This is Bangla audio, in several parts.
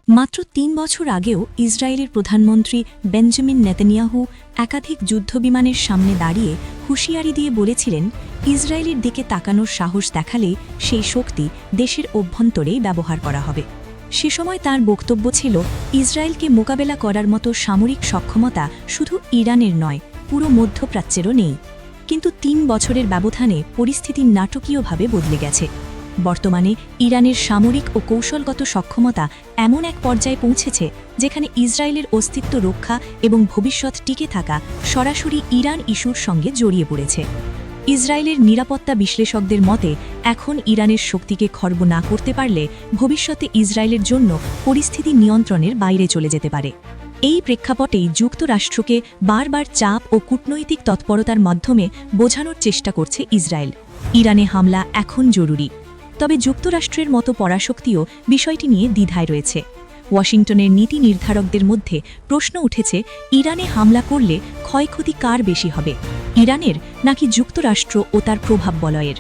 মাত্র ৩ বছর আগেও ইসরায়েলের প্রধানমন্ত্রী বেঞ্জামিন নেতানিয়াহু একাধিক যুদ্ধবিমানের সামনে দাঁড়িয়ে হুঁশিয়ারি দিয়ে বলেছিলেন, ইসরায়েলের দিকে তাকানোর সাহস দেখালে সেই শক্তি দেশের অভ্যন্তরেই ব্যবহার করা হবে। সে সময় তার বক্তব্য ছিল, ইসরায়েলকে মোকাবেলা করার মতো সামরিক সক্ষমতা শুধু ইরানের নয়, পুরো মধ্যপ্রাচ্যেরও নেই। কিন্তু ৩ বছরের ব্যবধানে পরিস্থিতি নাটকীয়ভাবে বদলে গেছে। বর্তমানে ইরানের সামরিক ও কৌশলগত সক্ষমতা এমন এক পর্যায়ে পৌঁছেছে যেখানে ইসরায়েলের অস্তিত্ব রক্ষা এবং ভবিষ্যৎ টিকে থাকা সরাসরি ইরান ইস্যুর সঙ্গে জড়িয়ে পড়েছে। ইসরায়েলের নিরাপত্তা বিশ্লেষকদের মতে, এখন ইরানের শক্তিকে খর্ব না করতে পারলে ভবিষ্যতে ইসরায়েলের জন্য পরিস্থিতি নিয়ন্ত্রণের বাইরে চলে যেতে পারে। এই প্রেক্ষাপটেই যুক্তরাষ্ট্রকে বারবার চাপ ও কূটনৈতিক তৎপরতার মাধ্যমে বোঝানোর চেষ্টা করছে ইসরায়েল, ইরানে হামলা এখন জরুরি। তবে যুক্তরাষ্ট্রের মতো পরাশক্তিও বিষয়টি নিয়ে দ্বিধায় রয়েছে। ওয়াশিংটনের নীতি নির্ধারকদের মধ্যে প্রশ্ন উঠেছে, ইরানে হামলা করলে ক্ষয়ক্ষতি কার বেশি হবে, ইরানের নাকি যুক্তরাষ্ট্র ও তার প্রভাব বলয়ের?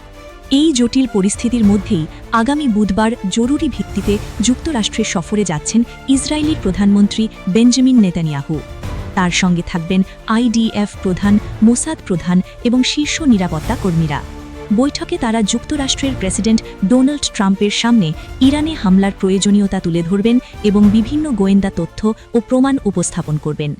এই জটিল পরিস্থিতির মধ্যেই আগামী বুধবার জরুরি ভিত্তিতে যুক্তরাষ্ট্রের সফরে যাচ্ছেন ইসরায়েলি প্রধানমন্ত্রী বেঞ্জামিন নেতানিয়াহু। তার সঙ্গে থাকবেন IDF প্রধান, মোসাদ প্রধান এবং শীর্ষ নিরাপত্তা কর্মীরা। বৈঠকে তারা যুক্তরাষ্ট্রের প্রেসিডেন্ট ডোনাল্ড ট্রাম্পের সামনে ইরানে হামলার প্রয়োজনীয়তা তুলে ধরবেন এবং বিভিন্ন গোয়েন্দা তথ্য ও প্রমাণ উপস্থাপন করবেন।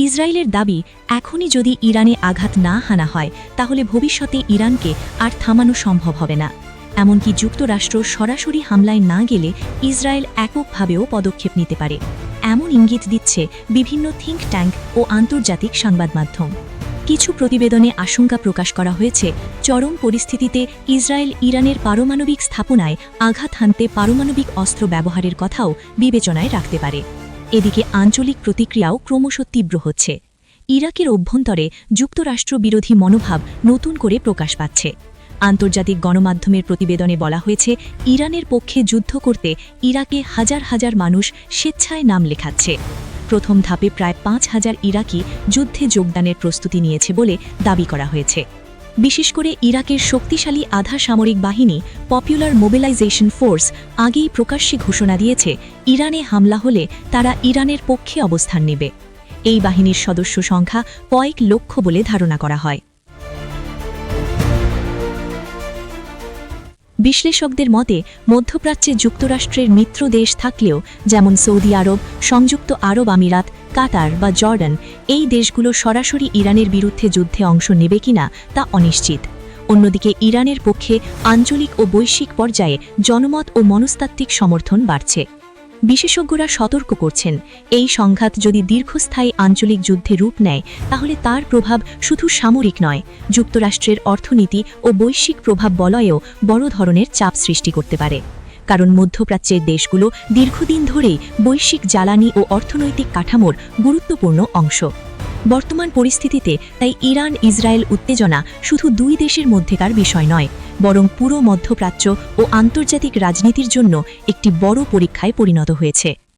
ইসরায়েলের দাবি, এখনই যদি ইরানে আঘাত না হানা হয় তাহলে ভবিষ্যতে ইরানকে আর থামানো সম্ভব হবে না। এমনকি যুক্তরাষ্ট্র সরাসরি হামলায় না গেলে ইসরায়েল এককভাবেও পদক্ষেপ নিতে পারে, এমন ইঙ্গিত দিচ্ছে বিভিন্ন থিঙ্ক ট্যাঙ্ক ও আন্তর্জাতিক সংবাদ মাধ্যম। কিছু প্রতিবেদনে আশঙ্কা প্রকাশ করা হয়েছে, চরম পরিস্থিতিতে ইসরায়েল ইরানের পারমাণবিক স্থাপনায় আঘাত হানতে পারমাণবিক অস্ত্র ব্যবহারের কথাও বিবেচনায় রাখতে পারে। এদিকে আঞ্চলিক প্রতিক্রিয়াও ক্রমশ তীব্র হচ্ছে। ইরাকের অভ্যন্তরে যুক্তরাষ্ট্র বিরোধী মনোভাব নতুন করে প্রকাশ পাচ্ছে। আন্তর্জাতিক গণমাধ্যমের প্রতিবেদনে বলা হয়েছে, ইরানের পক্ষে যুদ্ধ করতে ইরাকে হাজার হাজার মানুষ স্বেচ্ছায় নাম লেখাচ্ছে। প্রথম ধাপে প্রায় ৫,০০০ ইরাকি যুদ্ধে যোগদানের প্রস্তুতি নিয়েছে বলে দাবি করা হয়েছে। বিশেষ করে ইরাকের শক্তিশালী আধা সামরিক বাহিনী পপুলার মোবিলাইজেশন ফোর্স আগেই প্রকাশ্যে ঘোষণা দিয়েছে, ইরানে হামলা হলে তারা ইরানের পক্ষে অবস্থান নেবে। এই বাহিনীর সদস্য সংখ্যা কয়েক লক্ষ বলে ধারণা করা হয়। বিশ্লেষকদের মতে, মধ্যপ্রাচ্যে যুক্তরাষ্ট্রের মিত্র দেশ থাকলেও, যেমন সৌদি আরব, সংযুক্ত আরব আমিরাত, কাতার বা জর্ডান, এই দেশগুলো সরাসরি ইরানের বিরুদ্ধে যুদ্ধে অংশ নেবে কিনা তা অনিশ্চিত। অন্যদিকে ইরানের পক্ষে আঞ্চলিক ও বৈশ্বিক পর্যায়ে জনমত ও মনস্তাত্ত্বিক সমর্থন বাড়ছে। বিশেষজ্ঞরা সতর্ক করছেন, এই সংঘাত যদি দীর্ঘস্থায়ী আঞ্চলিক যুদ্ধে রূপ নেয় তাহলে তার প্রভাব শুধু সামরিক নয়, যুক্তরাষ্ট্রের অর্থনীতি ও বৈশ্বিক প্রভাব বলয়েও বড় ধরনের চাপ সৃষ্টি করতে পারে। কারণ মধ্যপ্রাচ্যের দেশগুলো দীর্ঘদিন ধরেই বৈশ্বিক জ্বালানি ও অর্থনৈতিক কাঠামোর গুরুত্বপূর্ণ অংশ। বর্তমান পরিস্থিতিতে তাই ইরান ইসরায়েল উত্তেজনা শুধু দুই দেশের মধ্যেকার বিষয় নয়, বরং পুরো মধ্যপ্রাচ্য ও আন্তর্জাতিক রাজনীতির জন্য একটি বড় পরীক্ষায় পরিণত হয়েছে।